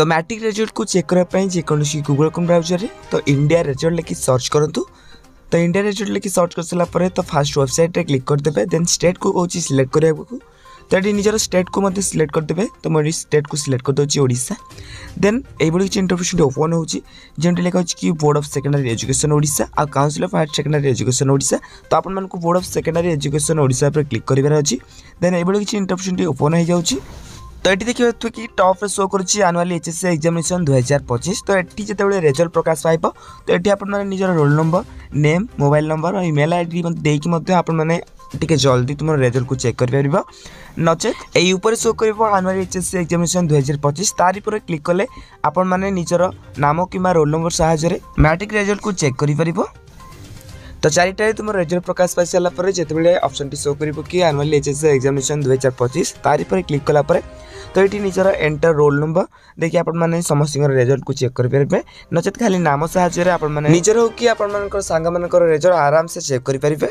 तो matric result को check करने जेकोसी गूगल क्रोम ब्राउजर तो इंडिया रिजल्ट लिखि सर्च करूँ। तो इंडिया रिजल्ट लिखि सर्च कर सारापर तो फास्ट वेबसाइट रे क्लिक करदे। देन स्टेट को कौन सिलेक्ट करने को तो ये निजर स्टेट को मत सिलेक्ट करदे। तो मुझे स्टेट को सिलेक्ट करदे ओडिशा। देन यही किसी इंटरव्यू ओपन हो जमी लिखा कि board of secondary education Odisha आ council of higher secondary education Odisha. तो आपन को board of secondary education Odisha पर क्लिक करार अच्छी। देन यही किसी इंटरव्यू ओपन हो जाऊँगी। तो ये देखिए कि टॉप सो करुच्ची एनुअल एचएससी एग्जामिनेशन 2025। तो ये जो रिजल्ट प्रकाश पाइब तो ये आपजर roll number name mobile number और इमेल आईडी देकी आपने टिके जल्दी तुम रिजल्ट को चेक कर नचेत यही शो कर एनुअल एचएससी एग्जामिनेशन 2025 तारी पर क्लिक कले आपण मैंने निजर नाम कि रोल नंबर साहाय्य मैट्रिक रिजल्ट को चेक कर। तो चारिटारे तुम रिजल्ट प्रकाश पाई सारापर जिते ऑप्शन टी शो कर कि एनुअल एचएससी एग्जामिनेशन 2025 तारी पर क्लिक कलापर तो ये निजर एंटर रोल नंबर देखिए आपने समस्त रिजल्ट को चेक करेंगे नचेत खाली नाम साहाय्य निजर हो कि आप सांग रिजल्ट आराम से चेक करेंगे।